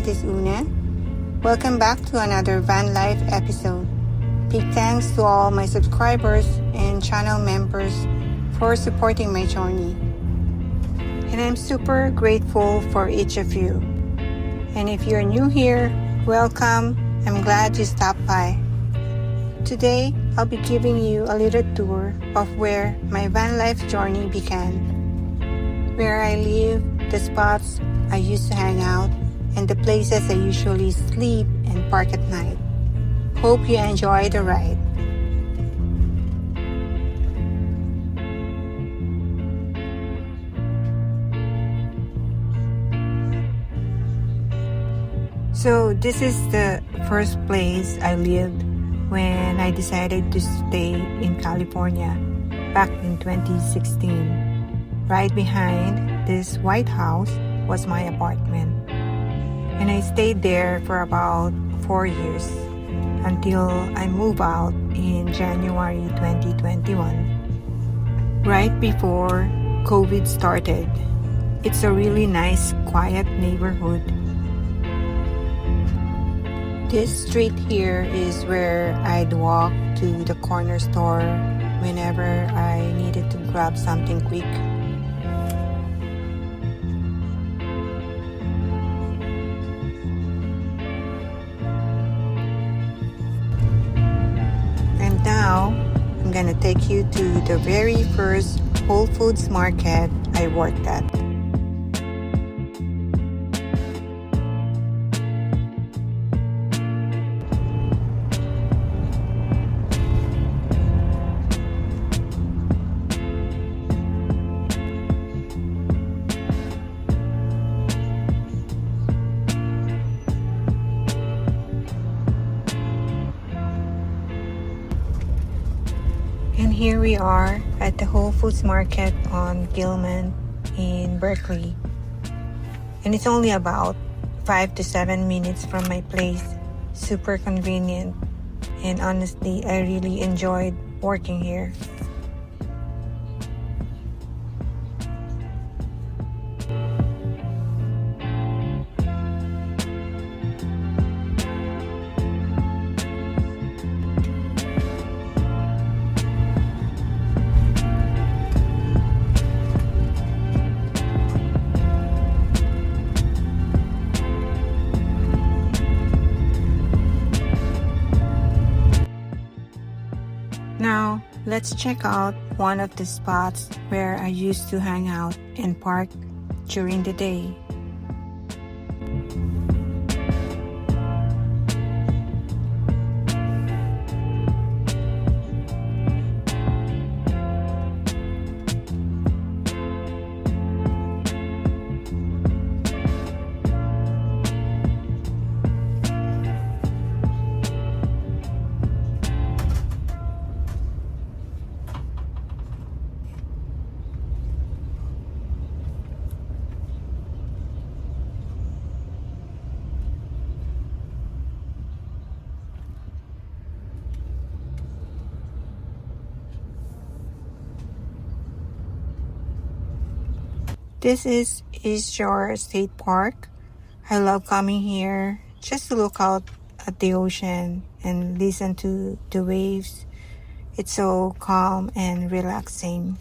That is Una. Welcome back to another Vanlife episode. Big thanks to all my subscribers and channel members for supporting my journey. And I'm super grateful for each of you. And if you're new here, welcome. I'm glad you stopped by. Today, I'll be giving you a little tour of where my van life journey began. Where I live, the spots I used to hang out, and the places I usually sleep and park at night. Hope you enjoy the ride. So this is the first place I lived when I decided to stay in California back in 2016. Right behind this white house was my apartment. And I stayed there for about 4 years until I moved out in January 2021. Right before COVID started. It's a really nice, quiet neighborhood. This street here is where I'd walk to the corner store whenever I needed to grab something quick. And now, I'm gonna take you to the very first Whole Foods market I worked at. And here we are at the Whole Foods Market on Gilman in Berkeley. And it's only about 5 to 7 minutes from my place. Super convenient. And honestly, I really enjoyed working here. Now, let's check out one of the spots where I used to hang out and park during the day. This is East Shore State Park. I love coming here just to look out at the ocean and listen to the waves. It's so calm and relaxing.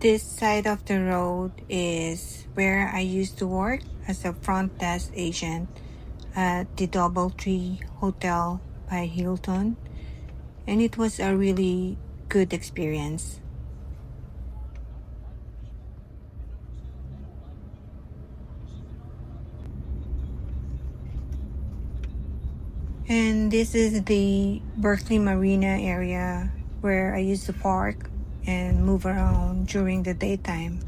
This side of the road is where I used to work as a front desk agent at the DoubleTree Hotel by Hilton, and it was a really good experience. And this is the Berkeley Marina area where I used to park and move around during the daytime.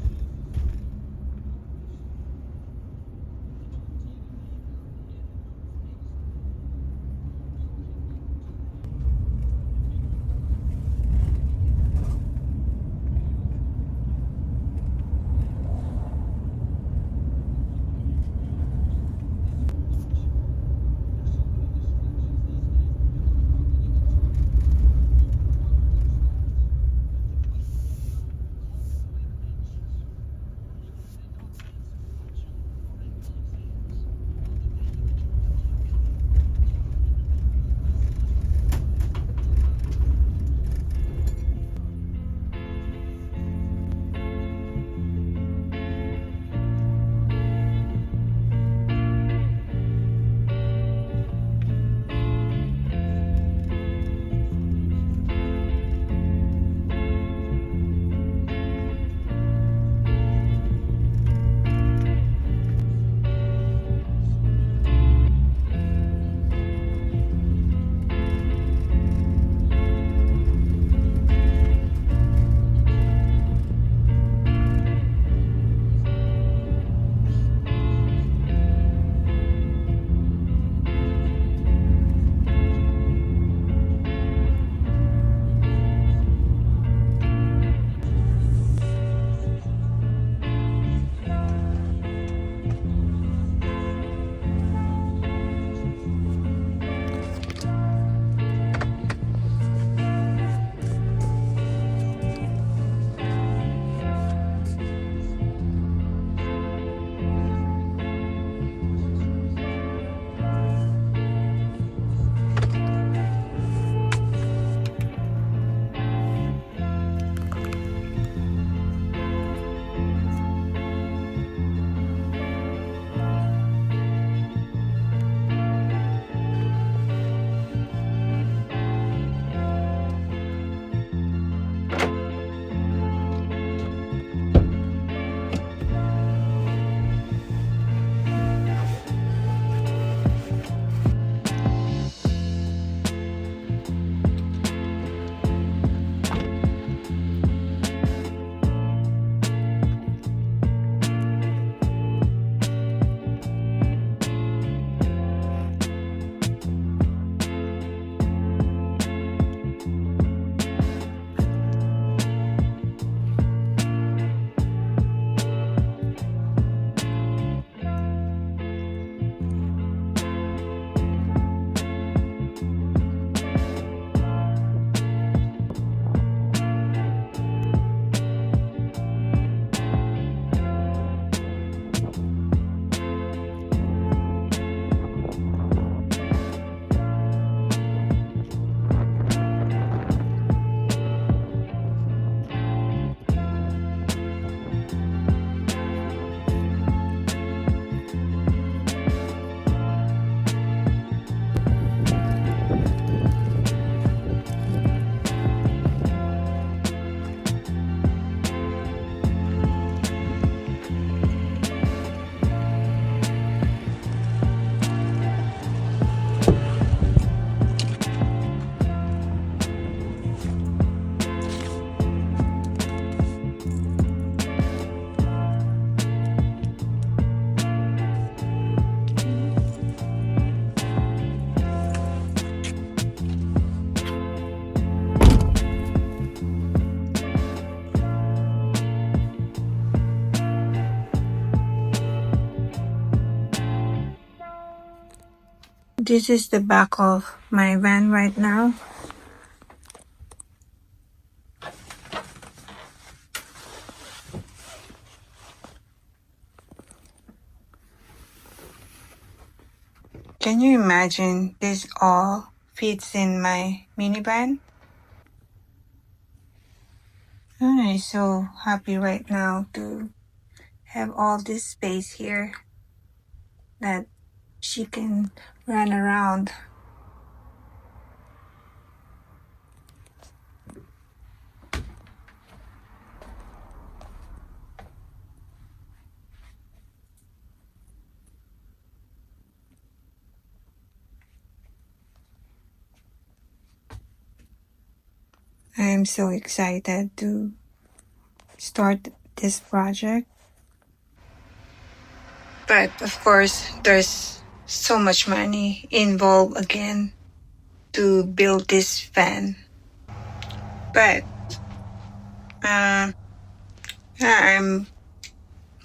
This is the back of my van right now. Can you imagine this all fits in my minivan? Alright. is so happy right now to have all this space here that she can run around. I'm so excited to start this project. But of course, there's so much money involved again to build this van. But yeah, I'm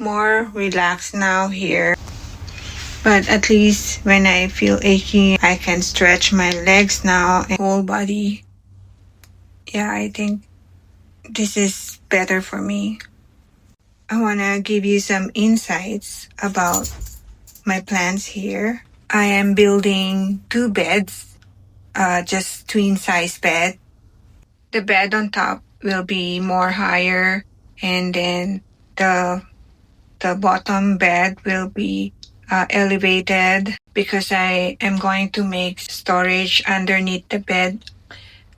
more relaxed now here. But at least when I feel achy, I can stretch my legs now and whole body. Yeah, I think this is better for me. I want to give you some insights about my plans here. I am building 2 beds, just twin size bed. The bed on top will be more higher, and then the bottom bed will be elevated because I am going to make storage underneath the bed.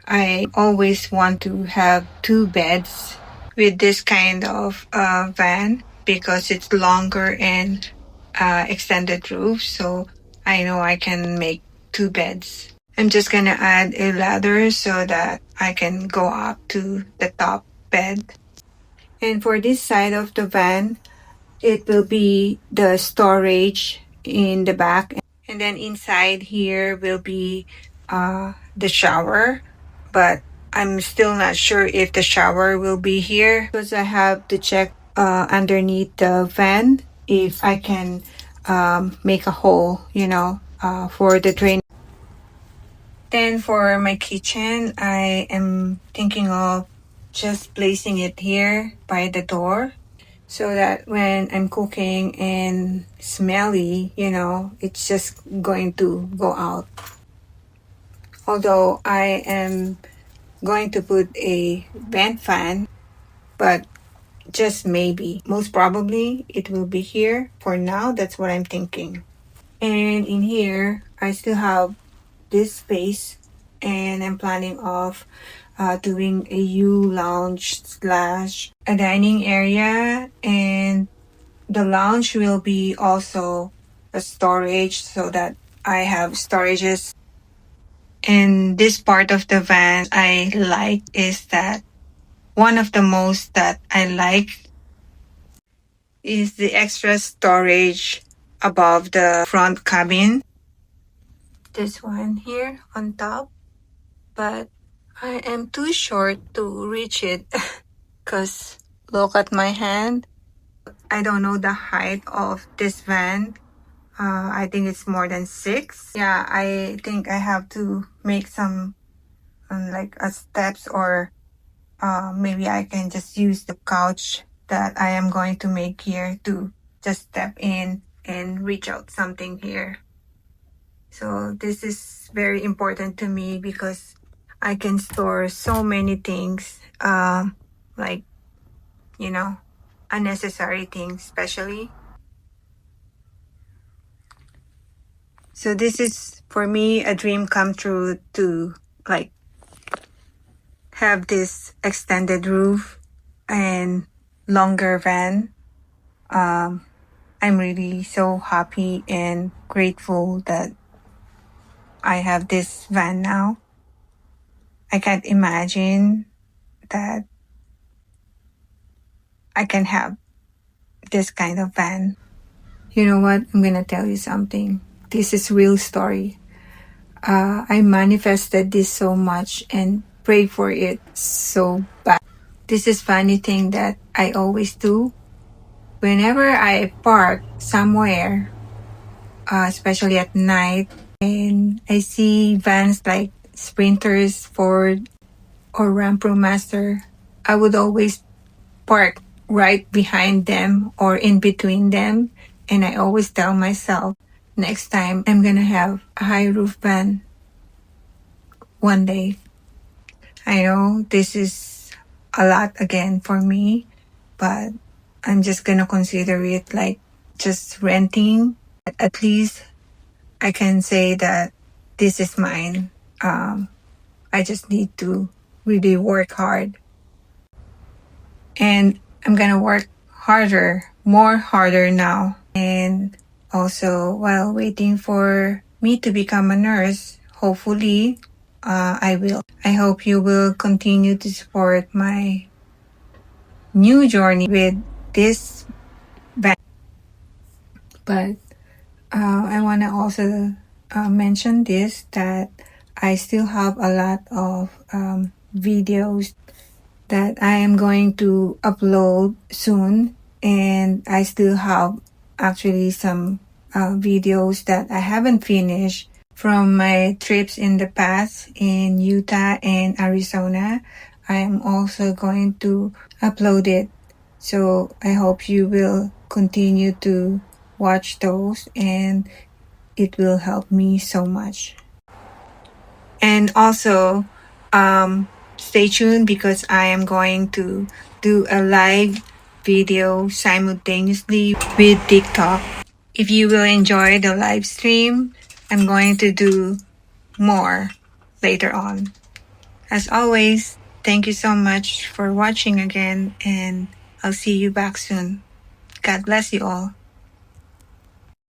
I always want to have 2 beds with this kind of van because it's longer and extended roof. So I know I can make 2 beds. I'm just gonna add a ladder so that I can go up to the top bed. And for this side of the van, it will be the storage in the back. And then inside here will be the shower. But I'm still not sure if the shower will be here because I have to check underneath the van if I can make a hole, for the drain. Then for my kitchen, I am thinking of just placing it here by the door so that when I'm cooking and smelly, it's just going to go out. Although I am going to put a vent fan, but just maybe. Most probably it will be here. For now, that's what I'm thinking. And in here, I still have this space and I'm planning of doing a U lounge slash a dining area, and the lounge will be also a storage so that I have storages. And this part of the van I like is that one of the most that I like is the extra storage above the front cabin. This one here on top, but I am too short to reach it because look at my hand. I don't know the height of this van. I think it's more than 6. Yeah, I think I have to make some like a steps, or maybe I can just use the couch that I am going to make here to just step in and reach out something here. So this is very important to me because I can store so many things, like, unnecessary things, especially. So this is, for me, a dream come true to, like, have this extended roof and longer van. I'm really so happy and grateful that I have this van now. I can't imagine that I can have this kind of van. You know what? I'm gonna tell you something. This is real story. I manifested this so much and prayed for it so bad. This is funny thing that I always do. Whenever I park somewhere, especially at night, and I see vans like Sprinters, Ford, or Rampro Master, I would always park right behind them or in between them. And I always tell myself, next time I'm gonna have a high roof van one day. I know this is a lot again for me, but I'm just gonna consider it like just renting. At least I can say that this is mine. I just need to really work hard. And I'm gonna work more harder now. And also, while waiting for me to become a nurse, hopefully, I will. I hope you will continue to support my new journey with this band. But I want to also mention this, that I still have a lot of videos that I am going to upload soon, and I still have actually some videos that I haven't finished from my trips in the past in Utah and Arizona. I am also going to upload it, so I hope you will continue to watch those, and it will help me so much. And also, stay tuned because I am going to do a live video simultaneously with TikTok. If you will enjoy the live stream, I'm going to do more later on. As always, thank you so much for watching again, and I'll see you back soon. God bless you all.